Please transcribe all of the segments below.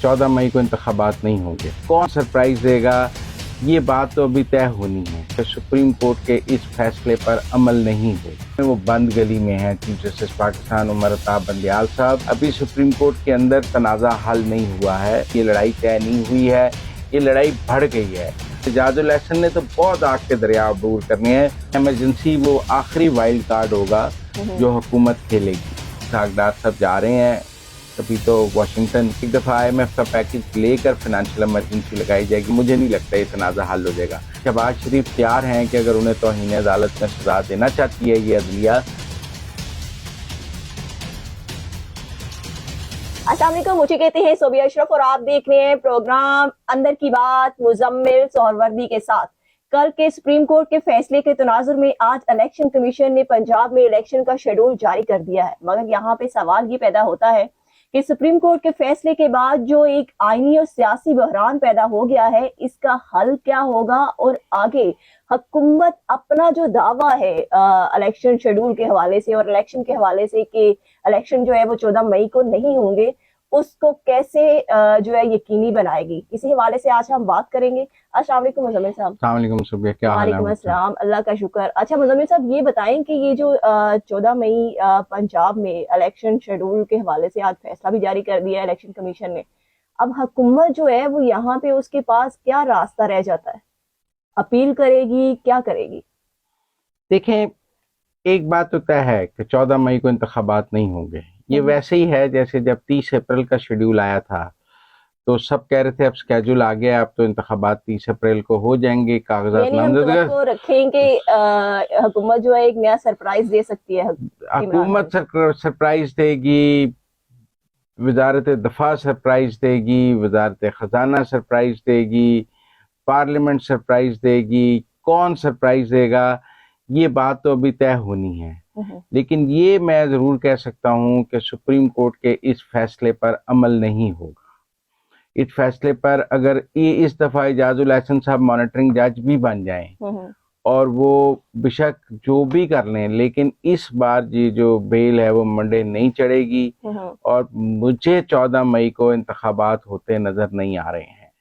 14 मई को इंतखाबात नहीं होंगे। कौन सरप्राइज देगा, ये बात तो अभी तय होनी है कि सुप्रीम कोर्ट के इस फैसले पर अमल नहीं हो। वो बंद गली में है। चीफ जस्टिस पाकिस्तान उमर अताब बंदियाल साहब, अभी सुप्रीम कोर्ट के अंदर तनाज़ा हल नहीं हुआ है, ये लड़ाई तय नहीं हुई है, ये लड़ाई बढ़ गई है। एजाजुल एहसन ने तो बहुत आग के दरिया दूर करने हैं। एमरजेंसी वो आखिरी वाइल्ड कार्ड होगा जो हुकूमत खेलेगी। सागदार साहब जा रहे हैं, कभी तो वाशिंगटन, एक दफ़ा IMF का पैकेज लेकर फाइनेंशियल इमरजेंसी लगाई जाएगी। मुझे नहीं लगता ये तनाज़ा हल हो जाएगा। शहबाज शरीफ तैयार हैं कि अगर उन्हें तौहीन अदालत में सजा देना चाहती है ये अदलिया। अस्सलाम वालेकुम, मुझे कहते हैं सोबिया अशरफ और आप देख रहे हैं प्रोग्राम अंदर की बात मुजम्मिल सोहरवर्दी के साथ। कल के सुप्रीम कोर्ट के फैसले के तनाजुर में आज इलेक्शन कमीशन ने पंजाब में इलेक्शन का शेड्यूल जारी कर दिया है, मगर यहाँ पे सवाल ये पैदा होता है कि सुप्रीम कोर्ट के फैसले के बाद जो एक आईनी और सियासी बहरान पैदा हो गया है, इसका हल क्या होगा और आगे हुकूमत अपना जो दावा है इलेक्शन शेड्यूल के हवाले से और इलेक्शन के हवाले से कि इलेक्शन जो है वो 14 मई को नहीं होंगे, उसको कैसे जो है यकीनी बनाएगी, इसी हवाले से आज हम बात करेंगे। अस्सलाम वालेकुम मुजम्मिल साहब। अस्सलाम वालेकुम सुबिया, क्या हाल है? वालेकुम अस्सलाम, अल्लाह का शुक्र। अच्छा मुजम्मिल साहब, ये बताएं कि ये जो 14 मई पंजाब में इलेक्शन शेड्यूल के हवाले से आज फैसला भी जारी कर दिया है इलेक्शन कमीशन ने, अब हुकूमत जो है वो यहाँ पे उसके पास क्या रास्ता रह जाता है? अपील करेगी, क्या करेगी? देखें, एक बात तो तय है कि 14 मई को इंतखाबात नहीं होंगे। ये वैसे ही है जैसे जब 30 अप्रैल का शेड्यूल आया था तो सब कह रहे थे अब स्केड्यूल आ गया, अब तो इंतखाबात 30 अप्रैल को हो जाएंगे। कागजात नामजद रखें कि हुकूमत जो है एक नया सरप्राइज दे सकती है। हुकूमत सरप्राइज देगी, वजारत दफा सरप्राइज देगी, वजारत खजाना सरप्राइज देगी, पार्लियामेंट सरप्राइज देगी। कौन सरप्राइज देगा, ये बात तो अभी तय होनी है। लेकिन ये मैं जरूर कह सकता हूँ कि सुप्रीम कोर्ट के इस फैसले पर अमल नहीं होगा। इस फैसले पर अगर ये इस दफा एजाजुल एहसन साहब मॉनिटरिंग जज भी बन जाएं और वो बेशक जो भी कर लें, लेकिन इस बार ये जो बेल है वो मंडे नहीं चढ़ेगी और मुझे 14 मई को इंतखाबात होते नजर नहीं आ रहे हैं।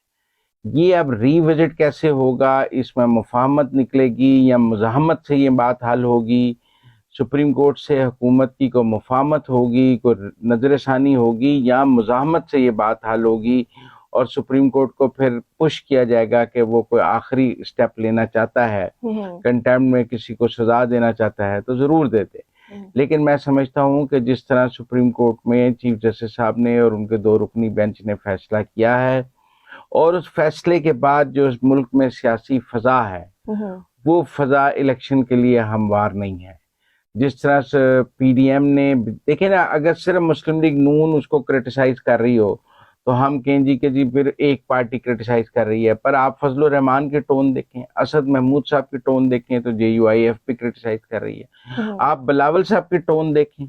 ये अब रीविजिट कैसे होगा, इसमें मुफाहमत निकलेगी या मुज़ाहमत से ये बात हल होगी, सुप्रीम कोर्ट से हुकूमत की को मुफाहमत होगी, को नजरसानी होगी, या मुज़ाहमत से ये बात हल होगी और सुप्रीम कोर्ट को फिर पुश किया जाएगा कि वो कोई आखिरी स्टेप लेना चाहता है, कंटेम्प्ट में किसी को सजा देना चाहता है तो ज़रूर देते। लेकिन मैं समझता हूँ कि जिस तरह सुप्रीम कोर्ट में चीफ जस्टिस साहब ने और उनके 2 रुकनी बेंच ने फैसला किया है और उस फैसले के बाद जो इस मुल्क में सियासी फजा है वो फजा इलेक्शन के लिए हमवार नहीं है। जिस तरह से PDM ने, देखे ना, अगर सिर्फ मुस्लिम लीग नून उसको क्रिटिसाइज कर रही हो तो हम कहें जी कि जी फिर एक पार्टी क्रिटिसाइज कर रही है, पर आप फजलुर रहमान के टोन देखें, असद महमूद साहब के टोन देखें तो JUIF भी क्रिटिसाइज कर रही है। आप बिलावल साहब के टोन देखें,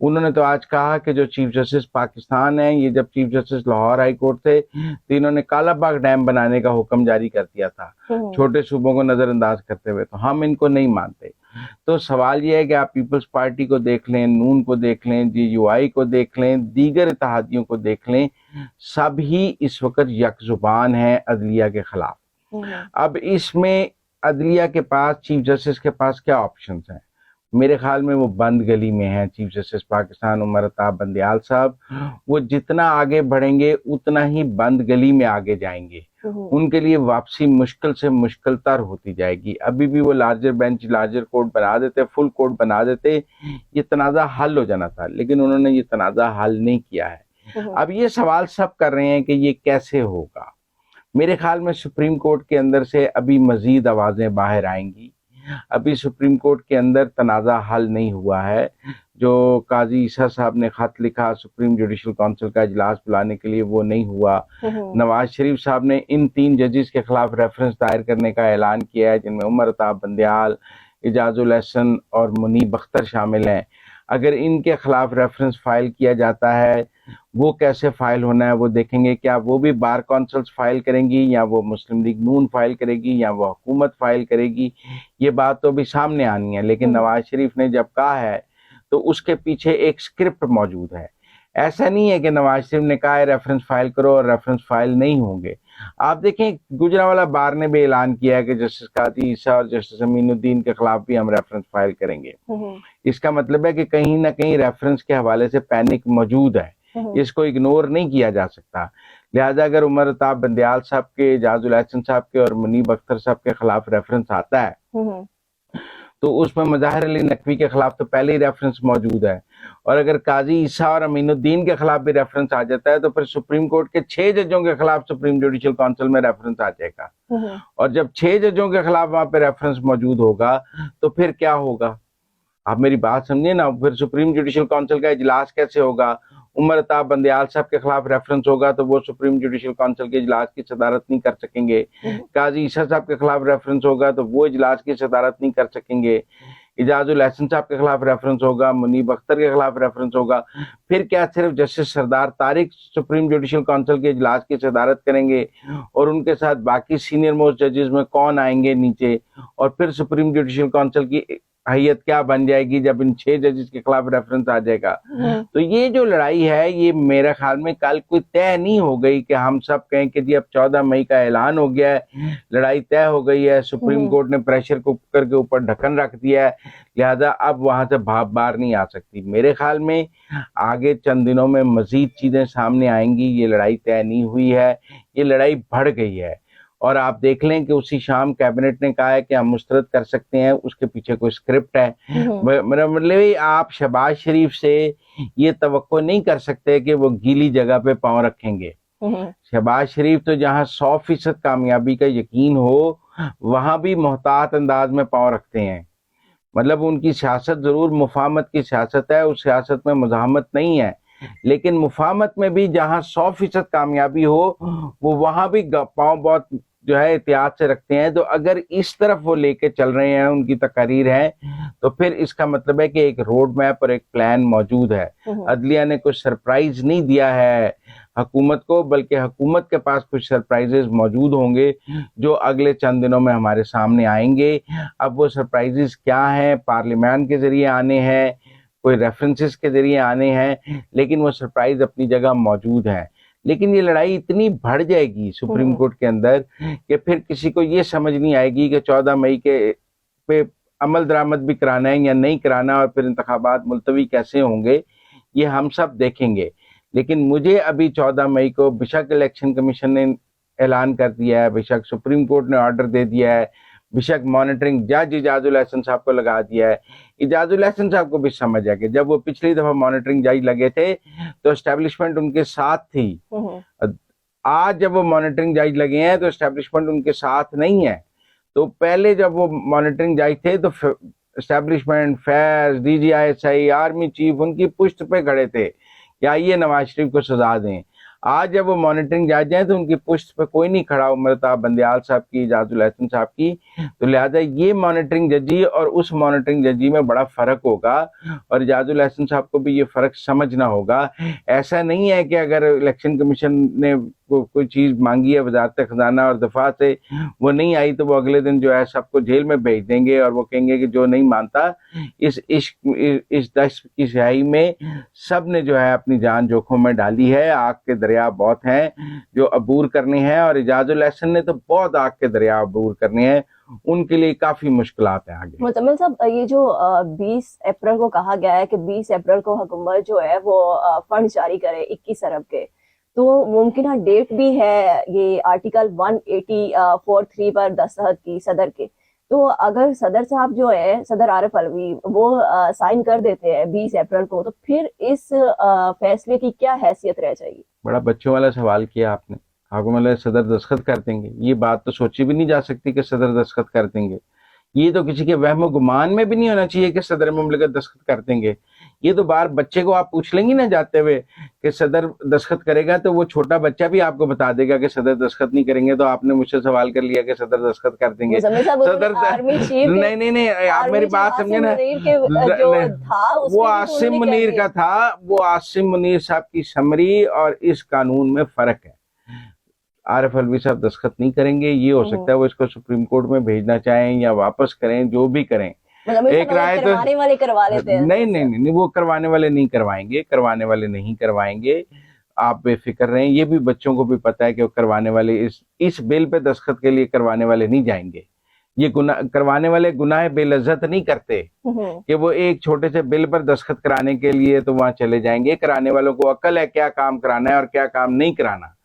उन्होंने तो आज कहा कि जो चीफ जस्टिस पाकिस्तान है, ये जब chief justice Lahore high court थे तो इन्होंने कालाबाग डैम बनाने का हुक्म जारी कर दिया था छोटे सूबों को नजरअंदाज करते हुए, तो हम इनको नहीं मानते। तो सवाल ये है कि आप पीपल्स पार्टी को देख लें, नून को देख लें, JUI को देख लें, दीगर इत्तेहादियों को देख लें, सब ही इस वक्त यकजुबान है अदलिया के खिलाफ। अब इसमें अदलिया के पास, चीफ जस्टिस के पास क्या ऑप्शंस हैं? मेरे ख्याल में वो बंद गली में है। चीफ जस्टिस पाकिस्तान उमर अताब बंदियाल साहब, वो जितना आगे बढ़ेंगे उतना ही बंद गली में आगे जाएंगे। उनके लिए वापसी मुश्किल से मुश्किल तर होती जाएगी। अभी भी वो लार्जर बेंच, लार्जर कोर्ट बना देते, फुल कोर्ट बना देते, ये तनाज़ा हल हो जाना था, लेकिन उन्होंने ये तनाज़ा हल नहीं किया है। अब ये सवाल सब कर रहे हैं कि ये कैसे होगा। मेरे ख्याल में सुप्रीम कोर्ट के अंदर से अभी मजीद आवाजें बाहर आएंगी। अभी सुप्रीम कोर्ट के अंदर तनाज़ा हल नहीं हुआ है। जो काजी ईसा साहब ने खत लिखा सुप्रीम जुडिशल काउंसिल का इजलास बुलाने के लिए, वो नहीं हुआ। नवाज शरीफ साहब ने इन 3 जजेस के खिलाफ रेफरेंस दायर करने का ऐलान किया है, जिनमें उमर अताब बंदियाल, एजाजुल एहसन और मुनीब अख्तर शामिल हैं। अगर इनके खिलाफ रेफरेंस फाइल किया जाता है, वो कैसे फाइल होना है वो देखेंगे। क्या वो भी बार काउंसिल्स फाइल करेंगी, या वो मुस्लिम लीग नून फाइल करेगी, या वो हुकूमत फाइल करेगी, ये बात तो अभी सामने आनी है। लेकिन नवाज शरीफ ने जब कहा है तो उसके पीछे एक स्क्रिप्ट मौजूद है। ऐसा नहीं है कि नवाज शरीफ ने कहा है रेफरेंस फाइल करो और रेफरेंस फाइल नहीं होंगे। आप देखें, गुजरांवाला बार ने भी ऐलान किया है कि जस्टिस काजी ईसा और जस्टिस अमीनुद्दीन के खिलाफ भी हम रेफरेंस फाइल करेंगे। इसका मतलब है कि कहीं ना कहीं रेफरेंस के हवाले से पैनिक मौजूद है, इसको इग्नोर नहीं किया जा सकता। लिहाजा अगर उमर अताब बंदयाल साहब के, एजाजुल एहसन साहब के और मुनीब अख्तर साहब के खिलाफ रेफरेंस आता है तो उसमें मज़ाहिर अली नकवी के खिलाफ तो पहले ही रेफरेंस मौजूद है, और अगर काजी ईसा और अमीनुद्दीन के खिलाफ भी रेफरेंस आ जाता है तो फिर सुप्रीम कोर्ट के 6 जजों के खिलाफ सुप्रीम जुडिशल काउंसिल में रेफरेंस आ जाएगा। और जब 6 जजों के खिलाफ वहां पे रेफरेंस मौजूद होगा तो फिर क्या होगा? आप मेरी बात समझिए ना। फिर सुप्रीम जुडिशल काउंसिल का इजलास कैसे होगा? उमर अताब बंदयाल साहब के खिलाफ रेफरेंस होगा तो वो सुप्रीम जुडिशल काउंसिल के इजलास की सदारत नहीं कर सकेंगे। काजी ईसा साहब के खिलाफ रेफरेंस होगा तो वो इजलास की सदारत नहीं कर सकेंगे। एजाजुल एहसन साहब के खिलाफ रेफरेंस होगा, मुनीब अख्तर के खिलाफ रेफरेंस होगा। फिर क्या सिर्फ जस्टिस सरदार तारिक सुप्रीम जुडिशल काउंसिल के इजलास की सदारत करेंगे और उनके साथ बाकी सीनियर मोस्ट जजेस में कौन आएंगे नीचे? और फिर सुप्रीम जुडिशल काउंसिल की हैयत क्या बन जाएगी जब इन 6 जजेस के खिलाफ रेफरेंस आ जाएगा? तो ये जो लड़ाई है ये मेरे ख्याल में कल कोई तय नहीं हो गई कि हम सब कहें कि जी अब 14 मई का ऐलान हो गया है, लड़ाई तय हो गई है, सुप्रीम कोर्ट ने प्रेशर कुकर के ऊपर ढक्कन रख दिया है, लिहाजा अब वहां से भाप बाहर नहीं आ सकती। मेरे ख्याल में आगे चंद दिनों में मजीद चीजें सामने आएंगी। ये लड़ाई तय नहीं हुई है, ये लड़ाई बढ़ गई है। और आप देख लें कि उसी शाम कैबिनेट ने कहा है कि हम मुस्तरद कर सकते हैं, उसके पीछे कोई स्क्रिप्ट है। मेरा मतलब आप शहबाज शरीफ से ये तवक्को नहीं कर सकते कि वो गीली जगह पे पांव रखेंगे। शहबाज शरीफ तो जहां 100% कामयाबी का यकीन हो वहां भी मोहतात अंदाज में पांव रखते हैं। मतलब उनकी सियासत जरूर मुफाहमत की सियासत है, उस सियासत में मुजाहमत नहीं है, लेकिन मुफाहमत में भी जहां 100% कामयाबी हो वो वहां भी पांव बहुत जो है एहतियात से रखते हैं। तो अगर इस तरफ वो लेके चल रहे हैं, उनकी तकारीर है, तो फिर इसका मतलब है कि एक रोड मैप और एक प्लान मौजूद है। अदलिया ने कुछ सरप्राइज नहीं दिया है हुकूमत को, बल्कि हुकूमत के पास कुछ सरप्राइजेस मौजूद होंगे जो अगले चंद दिनों में हमारे सामने आएंगे। अब वो सरप्राइजेस क्या हैं? पार्लियामेंट के जरिए आने हैं, कोई रेफरेंसेस के जरिए आने हैं, लेकिन वो सरप्राइज अपनी जगह मौजूद है। लेकिन ये लड़ाई इतनी बढ़ जाएगी सुप्रीम कोर्ट के अंदर कि फिर किसी को ये समझ नहीं आएगी कि 14 मई के पे अमल दरामद भी कराना है या नहीं कराना, और फिर इंतखाबात मुलतवी कैसे होंगे ये हम सब देखेंगे। लेकिन मुझे अभी 14 मई को बेशक इलेक्शन कमीशन ने ऐलान कर दिया है, बेशक सुप्रीम कोर्ट ने ऑर्डर दे दिया है, बेशक मॉनिटरिंग जज एजाजुल एहसन साहब को लगा दिया है। एजाजुल एहसन साहब को भी समझ आ गया, जब वो पिछली दफा मॉनिटरिंग जज लगे थे तो एस्टेब्लिशमेंट उनके साथ थी। आज जब वो मॉनिटरिंग जज लगे हैं तो एस्टेब्लिशमेंट उनके साथ नहीं है। तो पहले जब वो मॉनिटरिंग जज थे तो establishment, Faiz, DGI, army chief उनकी पुष्ट पे खड़े थे कि आइए नवाज शरीफ को सजा दें। आज जब वो मॉनिटरिंग जज हैं तो उनकी पुष्ट पे कोई नहीं खड़ा, उमर अताब बंदयाल साहब की, एजाजुल एहसन साहब की। तो लिहाजा ये मॉनिटरिंग जजी और उस मॉनिटरिंग जजी में बड़ा फर्क होगा, और एजाजुल एहसन साहब को भी ये फर्क समझना होगा। ऐसा नहीं है कि अगर इलेक्शन कमीशन ने कोई चीज मांगी है वजारत खजाना और दफा से, वो नहीं आई तो वो अगले दिन जो है सबको जेल में भेज देंगे और वो कहेंगे कि जो नहीं मानता इस दश्त की स्याही में सब ने जो है अपनी जान जोखिम में डाली है। आग के दरिया बहुत हैं जो अबूर करने हैं, और एजाजुल एहसन ने तो बहुत आग के दरिया अबूर करने हैं, उनके लिए काफी मुश्किलात हैं आगे। मुजम्मिल साहब, ये जो 20 अप्रैल को कहा गया है कि 20 अप्रैल को हुकूमत जो है वो फंड जारी करे 21 अरब के, तो मुमकिन डेट भी है ये आर्टिकल 180(4)(3) पर दस्तखत की सदर के। तो अगर सदर साहब जो है, सदर आरिफ अलवी, वो साइन कर देते हैं 20 अप्रैल को, तो फिर इस फैसले की क्या हैसियत रह जाएगी? बड़ा बच्चों वाला सवाल किया आपने। हुकूमत सदर दस्तखत कर देंगे, ये बात तो सोची भी नहीं जा सकती कि सदर दस्तखत कर देंगे। ये तो किसी के वहम गुमान में भी नहीं होना चाहिए कि सदर मुमलिकत दस्तखत कर देंगे। ये तो बाहर बच्चे को आप पूछ लेंगी ना जाते हुए कि सदर दस्तखत करेगा, तो वो छोटा बच्चा भी आपको बता देगा कि सदर दस्तखत नहीं करेंगे, तो आपने मुझसे सवाल कर लिया कि सदर दस्तखत कर देंगे। सदर नहीं, आप मेरी बात समझे ना। वो आसिम मुनीर का था, वो आसिम मुनीर साहब की समरी और इस कानून में फर्क है। आरिफ अलवी साहब दस्तखत नहीं करेंगे, ये हो सकता है वो इसको सुप्रीम कोर्ट में भेजना चाहें या वापस करें, जो भी करें, मतलब मुझे एक पता है राय तो करवाने वाले करवा लेते हैं नहीं नहीं नहीं नहीं, वो करवाने वाले नहीं करवाएंगे, करवाने वाले नहीं करवाएंगे। आप बेफिक्र रहें, ये भी बच्चों को भी पता है कि वो करवाने वाले इस बिल पे दस्तखत के लिए करवाने वाले नहीं जाएंगे। ये गुनाह करवाने वाले गुनाह बेलज्जत नहीं करते कि वो एक छोटे से बिल पर दस्तखत कराने के लिए तो वहां चले जाएंगे। कराने वालों को अक्ल है क्या काम कराना है और क्या काम नहीं कराना।